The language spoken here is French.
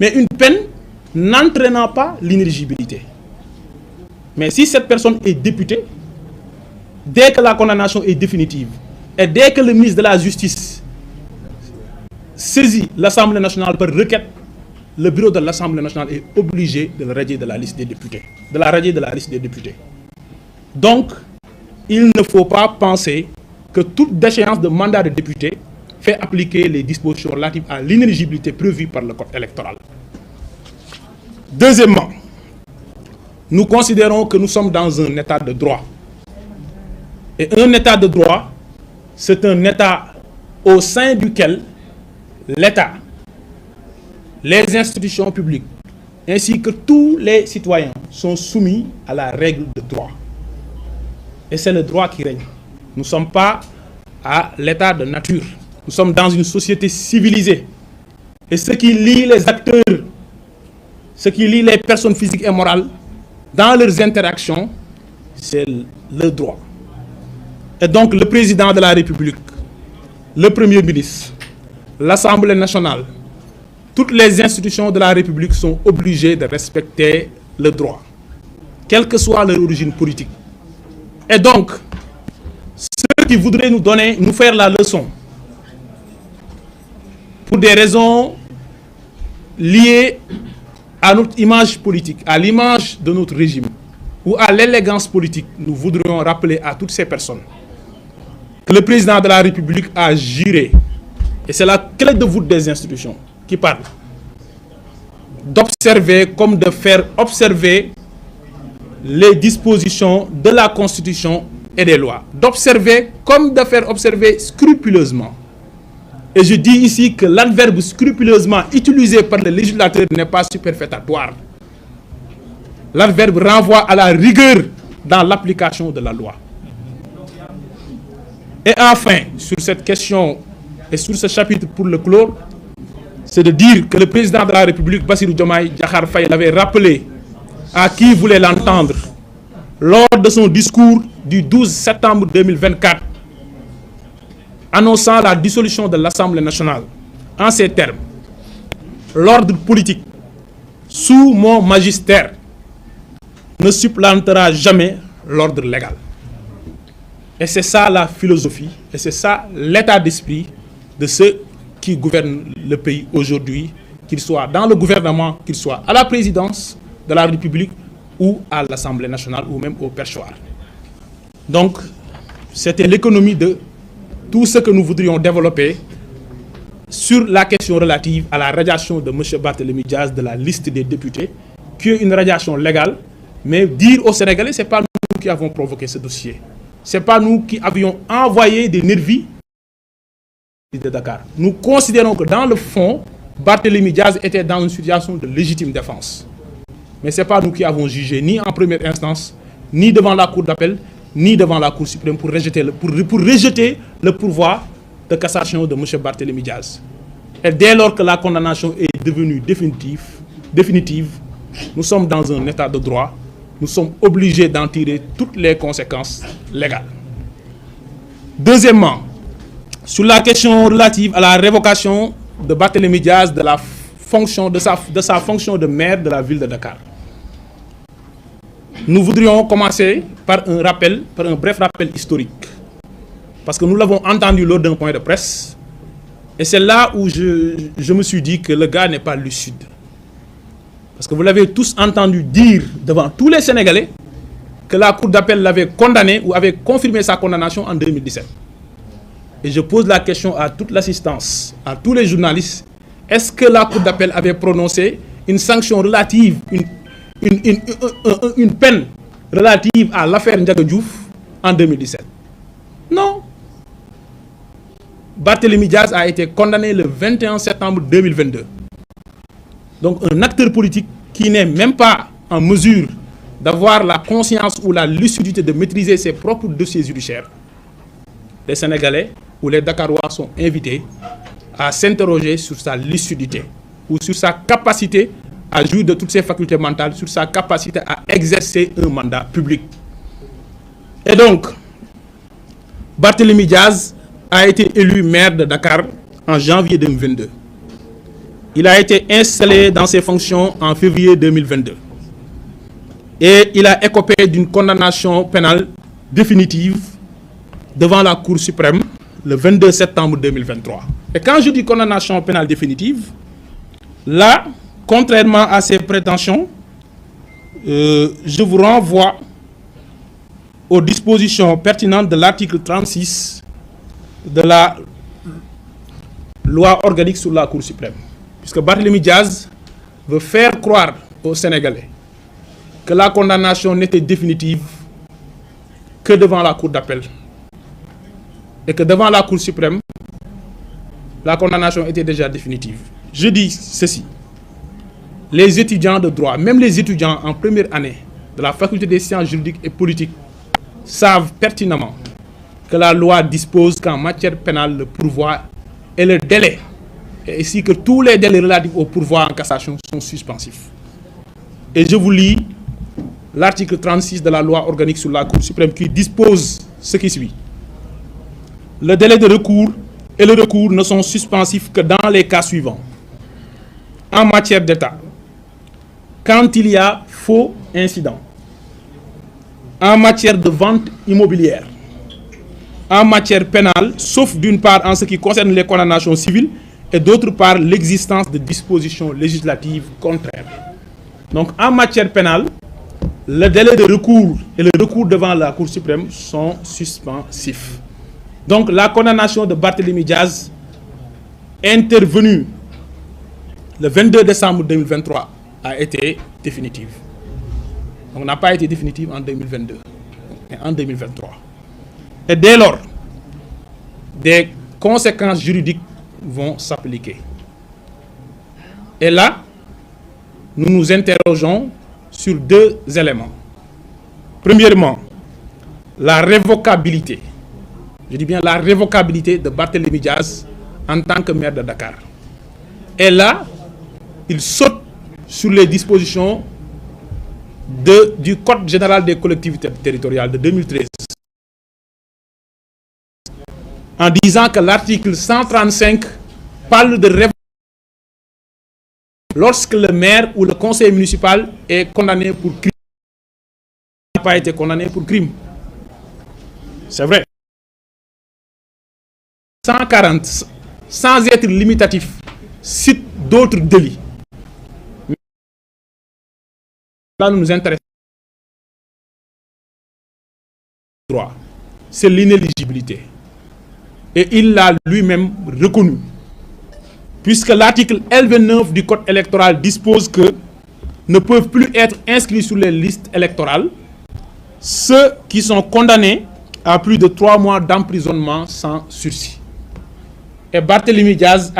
mais une peine n'entraînant pas l'inéligibilité. Mais si cette personne est députée, dès que la condamnation est définitive, et dès que le ministre de la Justice saisit l'Assemblée nationale par requête, le bureau de l'Assemblée nationale est obligé de le radier de la liste des députés. Donc, il ne faut pas penser que toute déchéance de mandat de député fait appliquer les dispositions relatives à l'inéligibilité prévues par le code électoral. Deuxièmement, nous considérons que nous sommes dans un état de droit. Et un état de droit, c'est un état au sein duquel l'État, les institutions publiques, ainsi que tous les citoyens sont soumis à la règle de droit. Et c'est le droit qui règne. Nous ne sommes pas à l'état de nature. Nous sommes dans une société civilisée. Et ce qui lie les acteurs, ce qui lie les personnes physiques et morales dans leurs interactions, c'est le droit. Et donc le président de la République, le Premier ministre, l'Assemblée nationale, toutes les institutions de la République sont obligées de respecter le droit, quelle que soit leur origine politique. Et donc, ceux qui voudraient nous faire la leçon, pour des raisons liées à notre image politique, à l'image de notre régime, ou à l'élégance politique, nous voudrions rappeler à toutes ces personnes que le président de la République a juré, et c'est la clé de voûte des institutions qui parle, d'observer comme de faire observer les dispositions de la Constitution et des lois. D'observer comme de faire observer scrupuleusement. Et je dis ici que l'adverbe scrupuleusement utilisé par le législateur n'est pas superfétatoire. L'adverbe renvoie à la rigueur dans l'application de la loi. Et enfin, sur cette question et sur ce chapitre pour le clore, c'est de dire que le président de la République, Bassirou Diomaye Diakhar Faye, l'avait rappelé à qui voulait l'entendre lors de son discours du 12 septembre 2024, annonçant la dissolution de l'Assemblée nationale. En ces termes, l'ordre politique, sous mon magistère, ne supplantera jamais l'ordre légal. Et c'est ça la philosophie, et c'est ça l'état d'esprit de ceux qui gouvernent le pays aujourd'hui, qu'ils soient dans le gouvernement, qu'ils soient à la présidence de la République ou à l'Assemblée nationale ou même au perchoir. Donc, c'était l'économie de tout ce que nous voudrions développer sur la question relative à la radiation de M. Barthélémy Diaz de la liste des députés, qui est une radiation légale, mais dire aux Sénégalais, ce n'est pas nous qui avons provoqué ce dossier. Ce n'est pas nous qui avions envoyé des nervis de Dakar. Nous considérons que dans le fond, Barthélémy Diaz était dans une situation de légitime défense. Mais ce n'est pas nous qui avons jugé, ni en première instance, ni devant la Cour d'appel, ni devant la Cour suprême pour rejeter le pourvoi de cassation de M. Barthélémy Diaz. Et dès lors que la condamnation est devenue définitive, nous sommes dans un état de droit, nous sommes obligés d'en tirer toutes les conséquences légales. Deuxièmement, sur la question relative à la révocation de Barthélémy Diaz de sa fonction de maire de la ville de Dakar. Nous voudrions commencer par un bref rappel historique. Parce que nous l'avons entendu lors d'un point de presse. Et c'est là où je me suis dit que le gars n'est pas lucide. Parce que vous l'avez tous entendu dire devant tous les Sénégalais que la Cour d'appel l'avait condamné ou avait confirmé sa condamnation en 2017. Et je pose la question à toute l'assistance, à tous les journalistes. Est-ce que la Cour d'appel avait prononcé une sanction relative, une peine relative à l'affaire Ndiaga Diouf en 2017? Non. Barthélémy Diaz a été condamné le 21 septembre 2022. Donc un acteur politique qui n'est même pas en mesure d'avoir la conscience ou la lucidité de maîtriser ses propres dossiers judiciaires. Les Sénégalais ou les Dakarois sont invités à s'interroger sur sa lucidité ou sur sa capacité à jouir de toutes ses facultés mentales, sur sa capacité à exercer un mandat public. Et donc, Barthélémy Diaz a été élu maire de Dakar en janvier 2022. il a été installé dans ses fonctions en février 2022. Et il a écopé d'une condamnation pénale définitive devant la Cour suprême le 22 septembre 2023. Et quand je dis condamnation pénale définitive, là, contrairement à ses prétentions, je vous renvoie aux dispositions pertinentes de l'article 36 de la loi organique sur la Cour suprême. Puisque Barthélémy Diaz veut faire croire aux Sénégalais que la condamnation n'était définitive que devant la Cour d'appel. Et que devant la Cour suprême, la condamnation était déjà définitive. Je dis ceci. Les étudiants de droit, même les étudiants en première année de la faculté des sciences juridiques et politiques, savent pertinemment que la loi dispose qu'en matière pénale, le pourvoi et le délai, et ainsi que tous les délais relatifs au pourvoi en cassation sont suspensifs. Et je vous lis l'article 36 de la loi organique sur la Cour suprême qui dispose ce qui suit. Le délai de recours et le recours ne sont suspensifs que dans les cas suivants. En matière d'État, quand il y a faux incident. En matière de vente immobilière. En matière pénale, sauf d'une part en ce qui concerne les condamnations civiles et d'autre part l'existence de dispositions législatives contraires. Donc en matière pénale, le délai de recours et le recours devant la Cour suprême sont suspensifs. Donc la condamnation de Barthélémy Diaz, intervenue le 22 décembre 2023, a été définitive. Donc n'a pas été définitive en 2022, mais en 2023. Et dès lors, des conséquences juridiques vont s'appliquer. Et là, nous nous interrogeons sur deux éléments. Premièrement, la révocabilité. Je dis bien la révocabilité de Barthélémy Diaz en tant que maire de Dakar. Et là, il saute sur les dispositions du Code général des collectivités territoriales de 2013 en disant que l'article 135 parle de révocation lorsque le maire ou le conseil municipal est condamné pour crime. Il n'a pas été condamné pour crime. C'est vrai. 140, sans être limitatif, cite d'autres délits. Là, nous nous intéressons. C'est l'inéligibilité. Et il l'a lui-même reconnu. Puisque l'article L29 du Code électoral dispose que ne peuvent plus être inscrits sur les listes électorales ceux qui sont condamnés à plus de 3 mois d'emprisonnement sans sursis. Et Barthélémy Diaz